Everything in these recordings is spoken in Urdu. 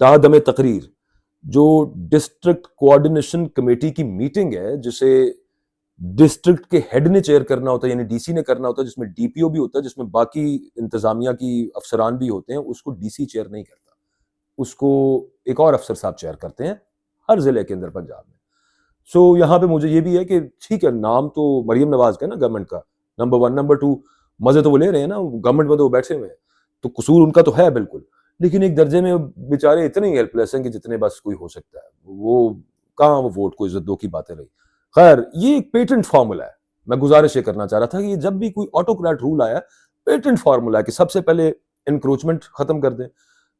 تادم تقریر جو ڈسٹرکٹ کوآرڈینیشن کمیٹی کی میٹنگ ہے جسے ڈسٹرکٹ کے ہیڈ نے چیئر کرنا ہوتا ہے, یعنی ڈی سی نے کرنا ہوتا ہے, جس میں ڈی پی او بھی ہوتا ہے, جس میں باقی انتظامیہ کی افسران بھی ہوتے ہیں, اس کو ڈی سی چیئر نہیں کرتا, اس کو ایک اور افسر صاحب چیئر کرتے ہیں ہر ضلع کے اندر پنجاب میں. سو یہاں پہ مجھے یہ بھی ہے کہ ٹھیک ہے نام تو مریم نواز کا ہے نا گورنمنٹ کا, نمبر 1, نمبر 2 مزے تو وہ لے رہے ہیں نا, گورنمنٹ میں تو وہ بیٹھے ہوئے ہیں, تو قصور ان کا تو ہے بالکل, لیکن ایک درجے میں بیچارے اتنے ہی ہیلپ لیس ہیں کہ جتنے بس کوئی ہو سکتا ہے, وہ کہاں وہ ووٹ کو عزت دو کی باتیں رہی. خیر یہ ایک پیٹنٹ فارمولا ہے, میں گزارش یہ کرنا چاہ رہا تھا کہ جب بھی کوئی آٹوکریٹ رول آیا, پیٹنٹ فارمولا ہے کہ سب سے پہلے انکروچمنٹ ختم کر دیں,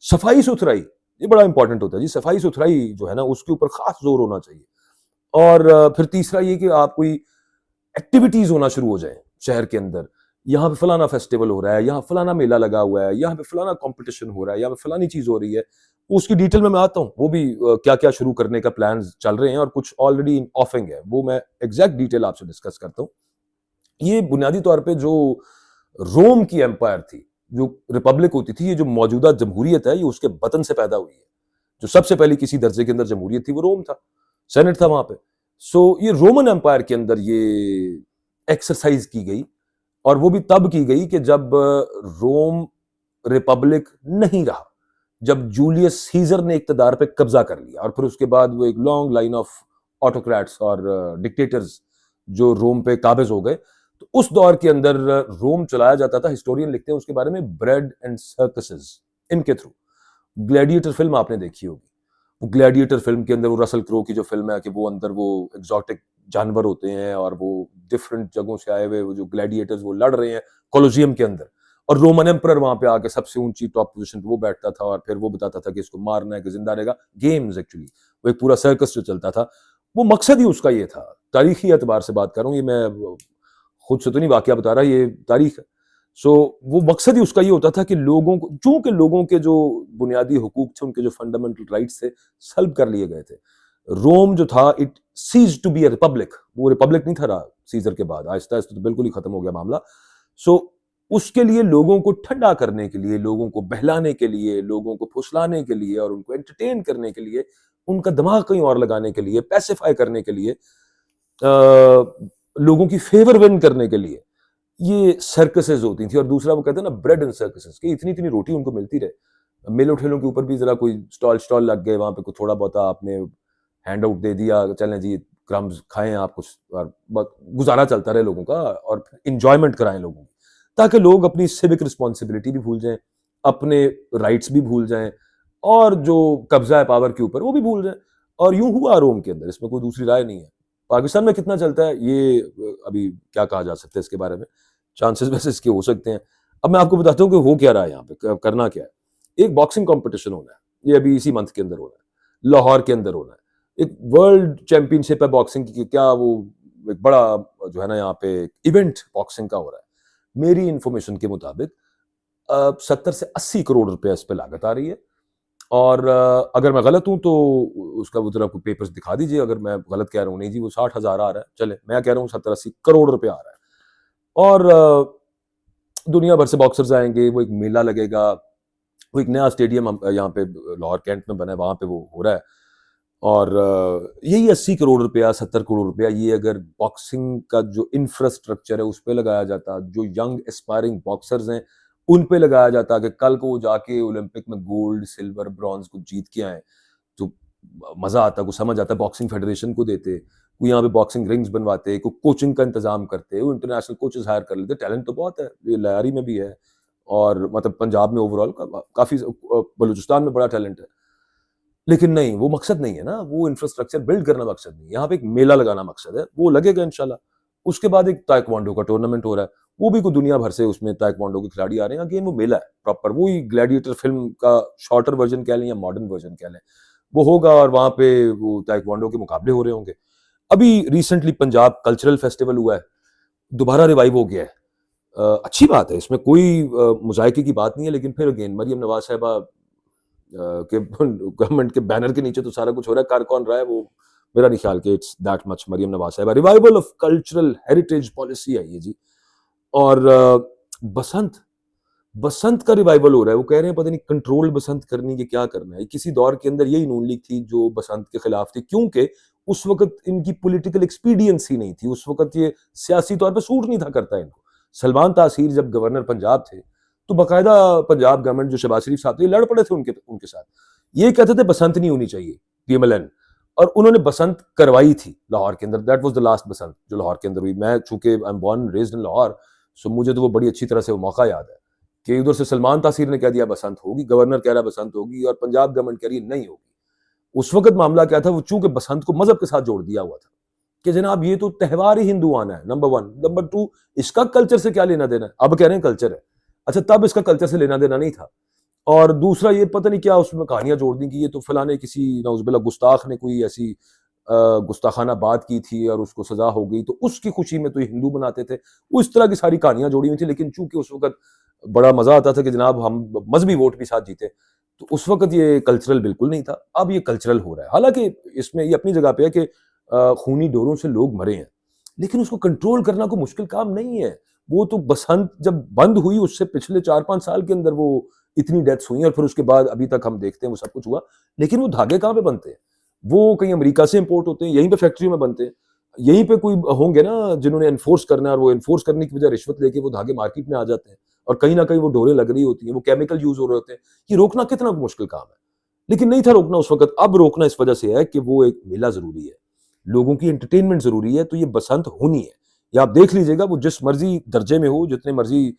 صفائی ستھرائی یہ بڑا امپورٹنٹ ہوتا ہے جی, صفائی ستھرائی جو ہے نا اس کے اوپر خاص زور ہونا چاہیے, اور پھر تیسرا یہ کہ آپ کوئی ایکٹیویٹیز ہونا شروع ہو جائیں شہر کے اندر, یہاں پہ فلانا فیسٹیول ہو رہا ہے, یہاں فلانا میلہ لگا ہوا ہے, یہاں پہ فلانا کمپٹیشن ہو رہا ہے, یہاں پہ فلانی چیز ہو رہی ہے, اس کی ڈیٹیل میں آتا ہوں, وہ بھی کیا کیا شروع کرنے کا پلانز چل رہے ہیں اور کچھ آلریڈی آفنگ ہے, وہ میں ایگزیکٹ ڈیٹیل آپ سے ڈسکس کرتا ہوں. یہ بنیادی طور پہ جو روم کی ایمپائر تھی, جو ریپبلک ہوتی تھی, یہ جو موجودہ جمہوریت ہے یہ اس کے بطن سے پیدا ہوئی ہے. جو سب سے پہلی کسی درجے کے اندر جمہوریت تھی وہ روم تھا, سینٹ تھا وہاں پہ. سو یہ رومن ایمپائر کے اندر یہ ایکسرسائز کی گئی, اور وہ بھی تب کی گئی کہ جب روم ریپبلک نہیں رہا, جب جولیس سیزر نے اقتدار پہ قبضہ کر لیا, اور پھر اس کے بعد وہ ایک لانگ لائن آف آٹوکریٹس اور ڈکٹیٹرز جو روم پہ قابض ہو گئے. تو اس دور کے اندر روم چلایا جاتا تھا, ہسٹورین لکھتے ہیں اس کے بارے میں, بریڈ اینڈ سرکسز ان کے تھرو. گلیڈیٹر فلم آپ نے دیکھی ہوگی, وہ گلیڈیٹر فلم کے اندر وہ رسل کرو کی جو فلم ہے کہ وہ اندر وہ ایگزوٹک جانور ہوتے ہیں اور وہ ڈفرینٹ جگہوں سے آئے ہوئے وہ جو گلیڈیٹرز وہ لڑ رہے ہیں کولوسیم کے اندر, اور رومن ایمپرر وہاں پہ آ کے سب سے اونچی ٹاپ پوزیشن پہ وہ بیٹھتا تھا اور پھر وہ بتاتا تھا کہ اس کو مارنا ہے کہ زندہ رہے گا. گیمز ایکچولی وہ ایک پورا سرکس جو چلتا تھا, وہ مقصد ہی اس کا یہ تھا. تاریخی اعتبار سے بات کر رہا ہوں, یہ میں خود سے تو نہیں واقعہ بتا رہا, یہ تاریخ ہے. سو وہ مقصد ہی اس کا یہ ہوتا تھا کہ لوگوں کو, چونکہ لوگوں کے جو بنیادی حقوق تھے, ان کے جو فنڈامنٹل رائٹس تھے, سلب کر لیے گئے تھے. روم جو تھا it says to be a republic, وہ ریپبلک نہیں تھا رہا سیزر کے بعد, آہستہ آہستہ تو بالکل ہی ختم ہو گیا معاملہ. سو اس کے لیے لوگوں کو ٹھنڈا کرنے کے لیے, لوگوں کو بہلانے کے لیے, لوگوں کو پھسلانے کے لیے اور ان کو انٹرٹین کرنے کے لیے, ان کا دماغ کہیں اور لگانے کے لیے, پیسیفائی کرنے کے لیے, لوگوں کی فیور ون کرنے کے لیے یہ سرکسز ہوتی تھیں. اور دوسرا وہ کہتے ہیں نا بریڈ اینڈ سرکسز, کہ اتنی اتنی روٹی ان کو ملتی رہے. میلوں ٹھیلوں کے اوپر بھی ذرا کوئی اسٹال لگ گئے, وہاں پہ کوئی تھوڑا بہت آپ نے ہینڈ آؤٹ دے دیا, چلیں جی کرمز کھائیں آپ کچھ, اور گزارا چلتا رہے لوگوں کا, اور انجوائمنٹ کرائیں لوگوں کی, تاکہ لوگ اپنی سیوک رسپانسبلٹی بھی بھول جائیں, اپنے رائٹس بھی بھول جائیں, اور جو قبضہ ہے پاور کے اوپر وہ بھی بھول جائیں. اور یوں ہوا روم کے اندر, اس میں کوئی دوسری رائے نہیں ہے. پاکستان میں کتنا چلتا ہے یہ ابھی کیا کہا جا سکتا ہے اس کے بارے میں, چانسز ویسے اس کے ہو سکتے ہیں. اب میں آپ کو بتاتا ہوں کہ ہو کیا رہا ہے یہاں پہ, کرنا کیا ہے. ایک باکسنگ کمپٹیشن ہونا ہے, یہ ابھی اسی منتھ کے اندر ہونا ہے, لاہور کے اندر ہونا ہے. ایک ورلڈ چیمپئن شپ ہے باکسنگ کی, کیا وہ ایک بڑا جو ہے نا یہاں پہ ایونٹ باکسنگ کا ہو رہا ہے. میری انفارمیشن کے مطابق 70 سے 80 کروڑ روپے اس پہ لاگت آ رہی ہے, اور اگر میں غلط ہوں تو اس کا وہ ذرا کوئی پیپرز دکھا دیجیے اگر میں غلط کہہ رہا ہوں. نہیں جی وہ 60,000 آ رہا ہے, چلے میں کہہ رہا ہوں 70-80 کروڑ روپے آ رہا ہے. اور دنیا بھر سے باکسرز آئیں گے, وہ ایک میلہ لگے گا, وہ ایک نیا اسٹیڈیم یہاں پہ لاہور کینٹ میں بنا ہے, وہاں پہ وہ ہو رہا ہے. اور یہی 80 کروڑ روپیہ 70 کروڑ روپیہ یہ اگر باکسنگ کا جو انفراسٹرکچر ہے اس پہ لگایا جاتا, جو ینگ اسپائرنگ باکسرز ہیں ان پہ لگایا جاتا, کہ کل کو وہ جا کے اولمپک میں گولڈ سلور برونز کو جیت کے آئیں, تو مزہ آتا, کو سمجھ آتا. باکسنگ فیڈریشن کو دیتے, کوئی یہاں پہ باکسنگ رنگز بنواتے, کوئی کوچنگ کا انتظام کرتے, وہ انٹرنیشنل کوچز ہائر کر لیتے. ٹیلنٹ تو بہت ہے, یہ لیاری میں بھی ہے, اور مطلب پنجاب میں اوور آل کافی, بلوچستان میں بڑا ٹیلنٹ ہے. لیکن نہیں, وہ مقصد نہیں ہے نا, وہ انفراسٹرکچر بلڈ کرنا مقصد نہیں. یہاں پہ ایک میلہ لگانا مقصد ہے, وہ لگے گا انشاءاللہ. اس کے بعد ایک تائیکوانڈو کا ٹورنامنٹ ہو رہا ہے, وہ بھی کوئی دنیا بھر سے اس میں تائیکوانڈو کے کھلاڑی آ رہے ہیں. اگین وہ میلہ ہے پراپر, وہی گلیڈیٹر فلم کا شارٹر ورژن کہہ لیں یا ماڈرن ورژن کہہ لیں, وہ ہوگا. اور وہاں پہ وہ تائیکوانڈو کے مقابلے ہو رہے ہوں گے. ابھی ریسنٹلی پنجاب کلچرل فیسٹیول ہوا ہے, دوبارہ ریوائیو ہو گیا ہے. اچھی بات ہے, اس میں کوئی مذائقے کی بات نہیں ہے. لیکن پھر اگین مریم نواز صاحبہ کہ گورنمنٹ کے بینر کے نیچے تو سارا کچھ ہو رہا ہے, کر کون رہا ہے وہ میرا نہیں خیال کہ it's that much Maryam Nawaz صاحبہ. Revival of cultural heritage policy ہے یہ جی. اور بسنت کا ریوائول ہو رہا ہے. وہ کہہ رہے ہیں پتہ نہیں کنٹرول بسنت کرنی کہ کیا کرنا ہے. کسی دور کے اندر یہی نون لیگ تھی جو بسنت کے خلاف تھی, کیونکہ اس وقت ان کی پولیٹیکل ایکسپیڈینسی نہیں تھی, اس وقت یہ سیاسی طور پہ سوٹ نہیں تھا کرتا ان کو. سلمان تاثیر جب گورنر پنجاب تھے تو باقاعدہ پنجاب گورنمنٹ جو شہباز شریف صاحب تھے یہ لڑ پڑے تھے ان کے ساتھ. یہ کہتے تھے بسنت نہیں ہونی چاہیے پی ایم ایل این, اور انہوں نے بسنت کروائی تھی لاہور کے اندر. That was the last Basant جو لاہور کے اندر ہوئی. میں چونکہ I am born raised in Lahore, so مجھے تو وہ بڑی اچھی طرح سے وہ موقع یاد ہے کہ ادھر سے سلمان تاثیر نے کہہ دیا بسنت ہوگی, گورنر کہہ رہا بسنت ہوگی, اور پنجاب گورنمنٹ کہہ رہی نہیں ہوگی. اس وقت معاملہ کیا تھا, وہ چونکہ بسنت کو مذہب کے ساتھ جوڑ دیا ہوا تھا کہ جناب یہ تو تہوار ہی ہندوانہ ہے, نمبر 1. نمبر 2, اس کا کلچر سے کیا لینا دینا ہے. اب کہہ رہے ہیں کلچر ہے, اچھا تب اس کا کلچر سے لینا دینا نہیں تھا. اور دوسرا یہ پتہ نہیں کیا اس میں کہانیاں جوڑ دیں کہ یہ تو فلاں کسی نعوذ باللہ گستاخ نے کوئی ایسی گستاخانہ بات کی تھی اور اس کو سزا ہو گئی تو اس کی خوشی میں تو یہ ہندو بناتے تھے. وہ اس طرح کی ساری کہانیاں جوڑی ہوئی تھیں. لیکن چونکہ اس وقت بڑا مزہ آتا تھا کہ جناب ہم مذہبی ووٹ بھی ساتھ جیتے, تو اس وقت یہ کلچرل بالکل نہیں تھا. اب یہ کلچرل ہو رہا ہے. حالانکہ اس میں یہ اپنی جگہ پہ ہے کہ خونی ڈوروں سے لوگ مرے ہیں, لیکن اس کو کنٹرول کرنا کوئی مشکل کام نہیں ہے. وہ تو بسنت جب بند ہوئی اس سے پچھلے 4-5 سال کے اندر وہ اتنی ڈیتھس ہوئی, اور پھر اس کے بعد ابھی تک ہم دیکھتے ہیں وہ سب کچھ ہوا. لیکن وہ دھاگے کہاں پہ بنتے ہیں؟ وہ کہیں امریکہ سے امپورٹ ہوتے ہیں, یہیں پہ فیکٹری میں بنتے ہیں, یہیں پہ کوئی ہوں گے نا جنہوں نے انفورس کرنا ہے, اور وہ انفورس کرنے کی وجہ رشوت لے کے وہ دھاگے مارکیٹ میں آ جاتے ہیں, اور کہیں نہ کہیں وہ ڈوریں لگ رہی ہوتی ہیں, وہ کیمیکل یوز ہو رہے ہوتے ہیں. یہ روکنا کتنا مشکل کام ہے, لیکن نہیں تھا روکنا اس وقت. اب روکنا اس وجہ سے ہے کہ وہ ایک میلہ ضروری ہے, لوگوں کی انٹرٹینمنٹ ضروری ہے, تو یہ بسنت ہونی ہے. یا آپ دیکھ لیجئے گا وہ جس مرضی درجے میں ہو, جتنے مرضی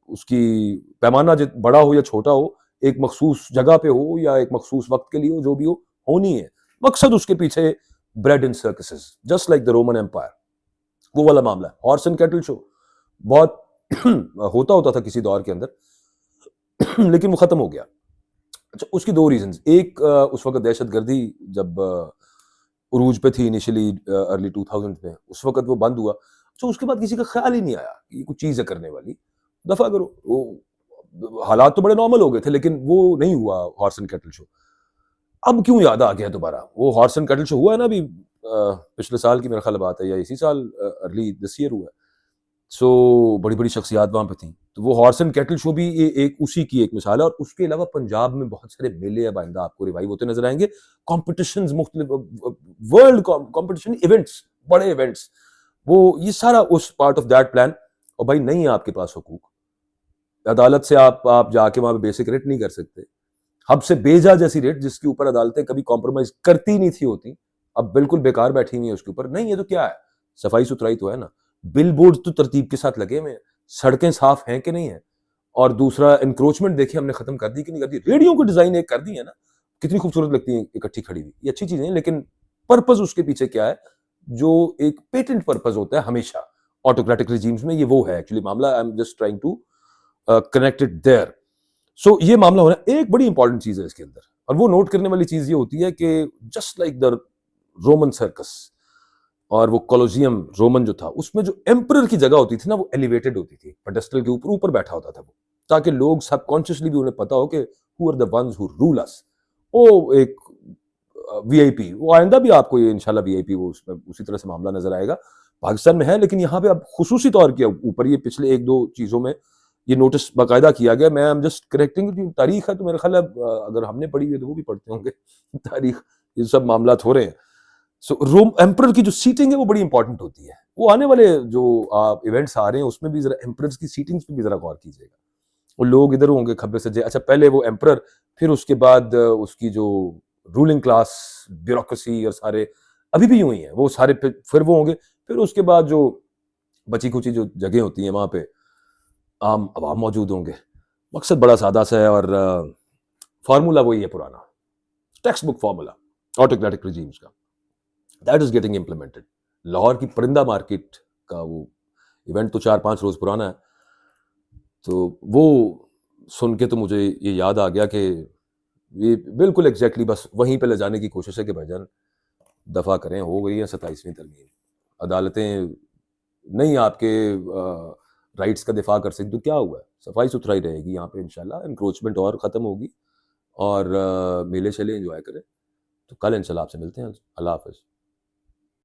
اس کی پیمانہ بڑا ہو یا چھوٹا ہو, ایک مخصوص جگہ پہ ہو یا ایک مخصوص وقت کے لیے ہو, جو بھی ہو ہونی ہے. مقصد اس کے پیچھے bread and circuses, just like the Roman Empire, وہ والا معاملہ ہے. ہارس اینڈ کیٹل شو بہت ہوتا تھا کسی دور کے اندر, لیکن وہ ختم ہو گیا. اچھا اس کی 2 ریزنز. ایک اس وقت دہشت گردی جب عروج پہ تھی انیشلی ارلی 2000 میں, اس وقت وہ بند ہوا. تو اس کے بعد کسی کا خیال ہی نہیں آیا کہ یہ کچھ چیز ہے کرنے والی, دفع کرو. وہ حالات تو بڑے نارمل ہو گئے تھے, لیکن وہ نہیں ہوا ہارس اینڈ کیٹل شو. اب کیوں یاد آ گیا دوبارہ وہ ہارس اینڈ کیٹل شو؟ ہوا ہے نا ابھی پچھلے سال کی میرا خیال بات ہے, یا اسی سال ارلی دس ایئر ہوا ہے. سو بڑی بڑی شخصیات وہاں پہ تھیں, تو وہ ہارس اینڈ کیٹل شو بھی ایک اسی کی ایک مثال ہے. اور اس کے علاوہ پنجاب میں بہت سارے میلے اب آئندہ آپ کو ریوائیو ہوتے نظر آئیں گے, کمپٹیشنز, مختلف ورلڈ کمپٹیشن, ایونٹس, بڑے ایونٹس, وہ یہ سارا اس پارٹ آف دیٹ پلان. اور بھائی نہیں ہے آپ کے پاس حقوق, عدالت سے آپ جا کے وہاں پہ بیسک ریٹ نہیں کر سکتے. حب سے بیجا جیسی ریٹ جس کے اوپر عدالتیں کبھی کمپرومائز کرتی نہیں تھی ہوتی, اب بالکل بیکار بیٹھی ہوئی ہیں اس کے اوپر. نہیں, یہ تو کیا ہے, صفائی ستھرائی تو ہے نا, بل بورڈ تو ترتیب کے ساتھ لگے ہوئے ہیں, سڑکیں صاف ہیں کہ نہیں ہیں, اور دوسرا انکروچمنٹ دیکھیں ہم نے ختم کر دی کہ نہیں کر دی. ریڈیو کو ڈیزائن ایک کر دی ہے نا, کتنی خوبصورت لگتی ہیں اکٹھی کھڑی ہوئی, یہ اچھی چیزیں ہیں. لیکن پرپز اس کے پیچھے کیا ہے, جو ایک پیٹنٹ پرپز ہوتا ہے ہمیشہ آٹوکریٹک ریجیمز میں, یہ وہ ہے ایکچولی معاملہ. I am just trying to connect it there. So یہ معاملہ ہو رہا ہے. ایک بڑی امپورٹنٹ چیز ہے اس کے اندر, اور وہ نوٹ کرنے والی چیز یہ ہوتی ہے کہ just like the Roman circus اور وہ کولوزیم رومن جو تھا, اس میں جو ایمپرر کی جگہ ہوتی تھی نا, وہ ایلیویٹڈ ہوتی تھی, پیڈسٹل کے اوپر بیٹھا ہوتا تھا وہ, تاکہ لوگ سب کانشیسلی بھی انہیں پتا ہو کہ who are the ones who rule us. وہ ایک وی آئی پی, وہ آئندہ بھی آپ کو یہ انشاءاللہ وی آئی پی وہ اسی طرح سے معاملہ نظر آئے گا. پاکستان میں ہے, لیکن یہاں پہ اب خصوصی طور کے اوپر یہ پچھلے 1-2 چیزوں میں یہ نوٹس باقاعدہ کیا گیا. میں ایم جسٹ کریکٹنگ, تاریخ ہے تو میرا خیال ہے اگر ہم نے پڑھی ہوئی ہے تو وہ بھی پڑھتے ہوں گے تاریخ, یہ سب معاملات ہو رہے ہیں. سو روم ایمپرر کی جو سیٹنگ ہے وہ بڑی امپورٹنٹ ہوتی ہے. وہ آنے والے جو ایونٹس آ رہے ہیں اس میں بھی ذرا ایمپررز کی سیٹنگز پہ بھی ذرا غور کیجیے گا. وہ لوگ ادھر ہوں گے کھبے سجے, اچھا پہلے وہ ایمپرر, پھر اس کے بعد اس کی جو رولنگ کلاس, بیوروکریسی اور سارے ابھی بھی یوں ہی ہیں, وہ سارے پھر وہ ہوں گے. پھر اس کے بعد جو بچی کچی جو جگہیں ہوتی ہیں وہاں پہ عام عوام موجود ہوں گے. مقصد بڑا سادہ سا ہے, اور فارمولا وہی ہے پرانا textbook formula autocratic regimes کا. That is getting implemented. Lahore کی پرندہ مارکیٹ کا وہ ایونٹ تو 4-5 روز پرانا ہے, تو وہ سن کے تو مجھے یہ یاد آ گیا کہ یہ بالکل ایگزیکٹلی بس وہیں پہ لے جانے کی کوشش ہے کہ بھائی جان دفع کریں. ہو گئی ہیں 27ویں ترمیم, عدالتیں نہیں آپ کے رائٹس کا دفاع کر سکتی, تو کیا ہوا ہے, صفائی ستھرائی رہے گی یہاں پہ انشاءاللہ, انکروچمنٹ اور ختم ہوگی, اور میلے شیلے انجوائے کریں. تو کل انشاءاللہ آپ سے ملتے ہیں. اللہ حافظ.